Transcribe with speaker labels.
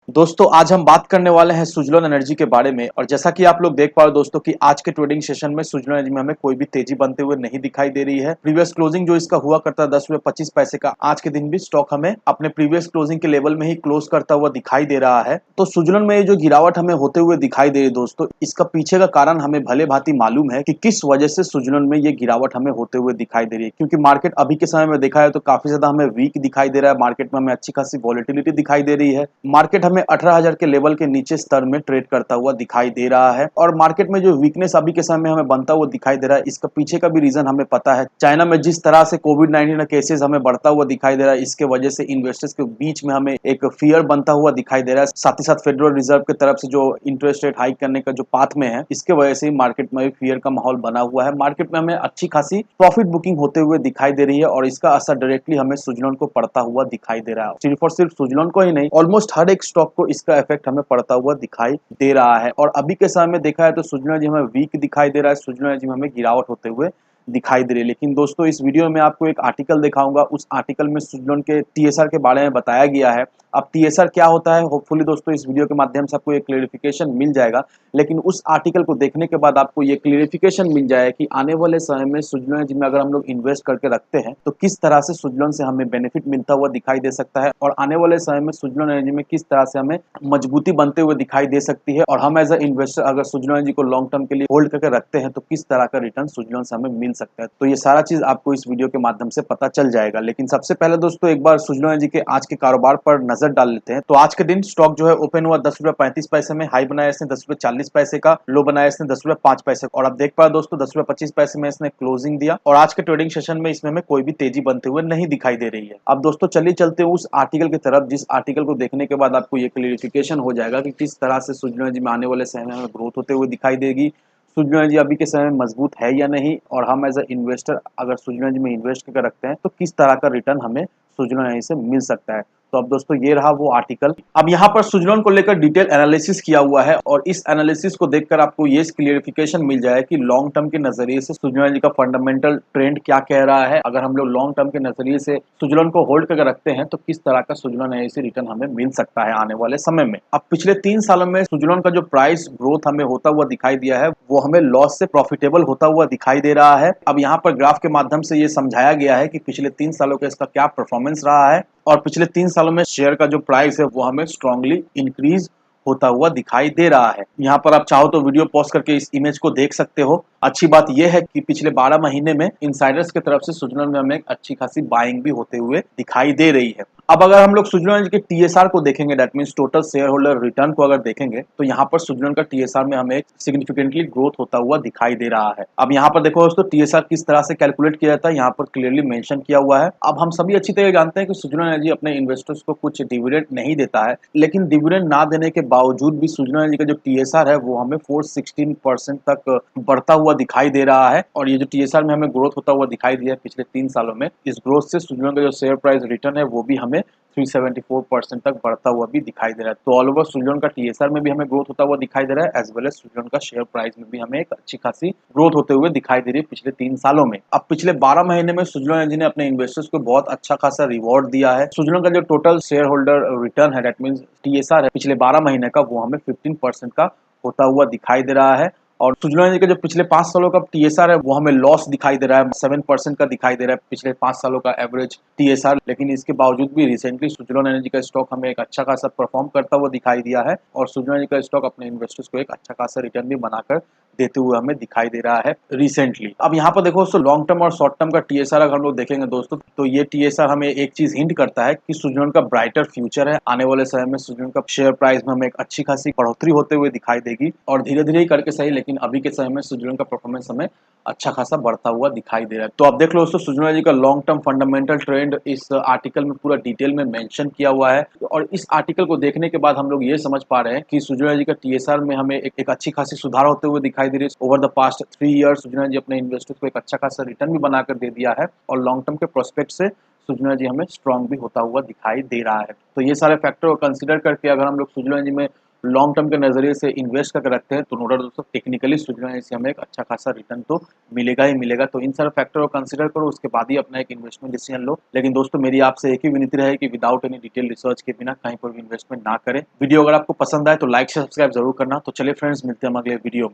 Speaker 1: दोस्तों आज हम बात करने वाले हैं सुजलोन एनर्जी के बारे में। और जैसा कि आप लोग देख पा रहे हो दोस्तों कि आज के ट्रेडिंग सेशन में सुजलोन एनर्जी में हमें कोई भी तेजी बनते हुए नहीं दिखाई दे रही है। प्रीवियस क्लोजिंग जो इसका हुआ करता है 10 रुपये 25 पैसे का, आज के दिन भी स्टॉक हमें अपने प्रीवियस क्लोजिंग के लेवल में ही क्लोज करता हुआ दिखाई दे रहा है। तो सुजलोन में ये जो गिरावट हमें होते हुए दिखाई दे रही है दोस्तों, इसका पीछे का कारण हमें भले भांति मालूम है कि किस वजह से सुजलोन में ये गिरावट हमें होते हुए दिखाई दे रही है। क्योंकि मार्केट अभी के समय में देखा है तो काफी ज्यादा हमें वीक दिखाई दे रहा है। मार्केट में हमें अच्छी खासी वॉलेटिलिटी दिखाई दे रही है। मार्केट हमें 18,000 के लेवल के नीचे स्तर में ट्रेड करता हुआ दिखाई दे रहा है। और मार्केट में जो वीकनेस अभी के समय में हमें बनता हुआ दिखाई दे रहा है, इसका पीछे का भी रीजन हमें पता है। चाइना में जिस तरह से कोविड-19 का केसेस हमें बढ़ता हुआ दिखाई दे रहा है, इसके वजह से इन्वेस्टर्स के बीच में हमें एक फियर बनता हुआ दिखाई दे रहा है। साथ ही साथ फेडरल रिजर्व की तरफ से जो इंटरेस्ट रेट हाइक करने का जो पाथ में है, इसके वजह से मार्केट में फियर का माहौल बना हुआ है। मार्केट में हमें अच्छी खासी प्रॉफिट बुकिंग होते हुए दिखाई दे रही है और इसका असर डायरेक्टली हमें सुजलोन को पड़ता हुआ दिखाई दे रहा है। सिर्फ और सिर्फ सुजलोन को ही नहीं, ऑलमोस्ट हर एक स्टॉक को इसका इफेक्ट हमें पड़ता हुआ दिखाई दे रहा है। और अभी के समय में देखा है तो सुजलोन एनर्जी हमें वीक दिखाई दे रहा है, सुजलोन एनर्जी में हमें गिरावट होते हुए दिखाई दे रही है। लेकिन दोस्तों इस वीडियो में आपको एक आर्टिकल दिखाऊंगा, उस आर्टिकल में सुजलोन के टीएसआर के बारे में बताया गया है। अब टीएसआर क्या होता है, होपफुली दोस्तों इस वीडियो के माध्यम से आपको एक क्लेरिफिकेशन मिल जाएगा। लेकिन उस आर्टिकल को देखने के बाद आपको ये क्लेरिफिकेशन मिल जाए कि आने वाले समय में सुजलोन एनर्जी में अगर हम लोग इन्वेस्ट करके रखते हैं तो किस तरह से सुजलोन से हमें बेनिफिट मिलता हुआ दिखाई दे सकता है, और आने वाले समय में सुजलोन एनर्जी में किस तरह से हमें मजबूती बनते हुए दिखाई दे सकती है। और हम एज अ इन्वेस्टर अगर सुजलोन एनर्जी को लॉन्ग टर्म के लिए होल्ड करके रखते हैं तो किस तरह का रिटर्न सुजलोन से हमें मिल सकता है। तो ये सारा चीज आपको इस वीडियो के माध्यम से पता चल जाएगा। लेकिन सबसे पहले दोस्तों एक बार सुजलोन एनर्जी के आज के कारोबार पर नजर डाल लेते हैं। तो आज के दिन स्टॉक जो है ओपन हुआ 10 रुपये 35 पैसे में, हाई बनाया इसने 10 रुपये 40 पैसे का, लो बनाया इसने 10 रुपये 5 पैसे का। और आप देख पा रहे दोस्तों 10 रुपये 25 पैसे में इसने क्लोजिंग दिया और आज के ट्रेडिंग सेशन में इसमें हमें कोई भी तेजी बनते हुए नहीं दिखाई दे रही है। अब दोस्तों चलिए चलते हैं उस आर्टिकल की तरफ, जिस आर्टिकल को देखने के बाद आपको ये क्लियरिफिकेशन हो जाएगा कि किस तरह से सुजलोन एनर्जी में आने वाले समय में हमें ग्रोथ होते हुए दिखाई देगी, सुजलोन एनर्जी अभी के समय में मजबूत है या नहीं, और हम एज अ इन्वेस्टर अगर सुजलोन एनर्जी में इन्वेस्ट करके रखते हैं तो किस तरह का रिटर्न हमें सुजलोन एनर्जी से मिल सकता है। तो अब दोस्तों ये रहा वो आर्टिकल। अब यहाँ पर सुजलोन को लेकर डिटेल एनालिसिस किया हुआ है और इस एनालिसिस को देखकर आपको ये क्लियरिफिकेशन मिल जाए कि लॉन्ग टर्म के नजरिए से सुजलोन एनर्जी का फंडामेंटल ट्रेंड क्या कह रहा है। अगर हम लोग लॉन्ग टर्म के नजरिए से सुजलोन को होल्ड करके रखते हैं तो किस तरह का सुजलोन एनर्जी से रिटर्न हमें मिल सकता है आने वाले समय में। अब पिछले 3 सालों में सुजलोन का जो प्राइस ग्रोथ हमें होता हुआ दिखाई दिया है वो हमें लॉस से प्रॉफिटेबल होता हुआ दिखाई दे रहा है। अब यहाँ पर ग्राफ के माध्यम से ये समझाया गया है कि पिछले 3 सालों का इसका क्या परफॉर्मेंस रहा है और पिछले 3 सालों में शेयर का जो प्राइस है वो हमें स्ट्रांगली इंक्रीज होता हुआ दिखाई दे रहा है। यहाँ पर आप चाहो तो वीडियो पॉज करके इस इमेज को देख सकते हो। अच्छी बात यह है कि पिछले 12 महीने में इनसाइडर्स की तरफ से सुजलोन में हमें अच्छी खासी बाइंग भी होते हुए दिखाई दे रही है। अब अगर हम लोग सुजलोन के टीएसआर को देखेंगे, that means total share holder return को अगर देखेंगे तो यहाँ पर सुजलोन का टीएसआर में हमें सिग्निफिकेंटली ग्रोथ होता हुआ दिखाई दे रहा है। अब यहाँ पर देखो दोस्तों टीएसआर किस तरह से कैलकुलेट किया जाता है, यहाँ पर क्लियरली मेंशन किया हुआ है। अब हम सभी अच्छी तरह जानते हैं कि सुजलोन एनर्जी अपने इन्वेस्टर्स को कुछ डिविडेंड नहीं देता है, लेकिन डिविडेंड ना देने के बावजूद भी सुजलोन एनर्जी का जो टीएसआर है वो हमें 416% तक बढ़ता हुआ दिखाई दे रहा है। और ये जो टीएसआर में हमें ग्रोथ होता हुआ दिखाई दिया है पिछले 3 सालों में, इस ग्रोथ से सुजलोन का जो शेयर प्राइस रिटर्न है वो भी हमें 374% तक बढ़ता हुआ भी दिखाई दे रहा है। तो ऑल ओवर सुजलोन का टीएसआर में भी हमें ग्रोथ होता हुआ दिखाई दे रहा है, एज वेल एज सुजलोन का शेयर प्राइस में भी हमें एक अच्छी खासी ग्रोथ होते हुए दिखाई दे रही है पिछले 3 सालों में। अब पिछले 12 महीने में सुजलोन एनर्जी ने अपने इन्वेस्टर्स को बहुत अच्छा खासा रिवॉर्ड दिया है। सुजलोन का जो टोटल शेयर होल्डर रिटर्न है, दैट मींस टीएसआर है, पिछले 12 महीने का वो हमें 15% का होता हुआ दिखाई दे रहा है। और सुजलोन एनर्जी का जो पिछले 5 सालों का टीएसआर है वो हमें लॉस दिखाई दे रहा है, 7% का दिखाई दे रहा है पिछले 5 सालों का एवरेज टीएसआर। लेकिन इसके बावजूद भी रिसेंटली सुजलोन एनर्जी का स्टॉक हमें एक अच्छा खासा परफॉर्म करता हुआ दिखाई दिया है और सुजलोन एनर्जी का स्टॉक अपने इन्वेस्टर्स को एक अच्छा खासा रिटर्न भी बनाकर देते हुए हमें दिखाई दे रहा है रिसेंटली। अब यहाँ पर देखो दोस्तों लॉन्ग टर्म और शॉर्ट टर्म का टीएसआर अगर हम लोग देखेंगे दोस्तों तो ये टीएसआर हमें एक चीज हिंट करता है कि सुजलोन का ब्राइटर फ्यूचर है। आने वाले समय में सुजलोन का शेयर प्राइस में हमें एक अच्छी खासी बढ़ोतरी होते हुए दिखाई देगी और धीरे धीरे ही करके सही, लेकिन अभी के समय में सुजलोन का परफॉर्मेंस हमें अच्छा खासा बढ़ता हुआ दिखाई दे रहा है। तो आप देख लो दोस्तों सुजलोन एनर्जी का लॉन्ग टर्म फंडामेंटल ट्रेंड इस आर्टिकल में पूरा डिटेल में मेंशन किया हुआ है। और इस आर्टिकल को देखने के बाद हम लोग ये समझ पा रहे हैं कि सुजलोन एनर्जी का टीएसआर में हमें एक अच्छी खासी सुधार होते हुए दिखाई दे रही है। Over the past 3 years Suzlon energy अपने इन्वेस्टर्स को एक अच्छा खासा रिटर्न भी बनाकर दे दिया है और लॉन्ग टर्म के प्रोस्पेक्ट से सुजलोन एनर्जी हमें स्ट्रॉन्ग भी होता हुआ दिखाई दे रहा है। तो ये सारे फैक्टर को कंसिडर करके अगर हम लोग सुजलोन एनर्जी में लॉन्ग टर्म के नजरिए से इन्वेस्ट करके रखते हैं तो नो डाउट दोस्तों टेक्निकली सुझना से हमें एक अच्छा खासा रिटर्न तो मिलेगा ही मिलेगा। तो इन सारे फैक्टर को कंसिडर करो, उसके बाद ही अपना एक इन्वेस्टमेंट डिसीजन लो। लेकिन दोस्तों मेरी आपसे एक ही विनती रहे कि विदाउट एनी डिटेल रिसर्च के बिना कहीं पर भी इन्वेस्टमेंट ना करें। वीडियो अगर आपको पसंद आए तो लाइक से सब्सक्राइब जरूर करना। तो चलिए फ्रेंड्स, मिलते हैं हम अगले वीडियो में।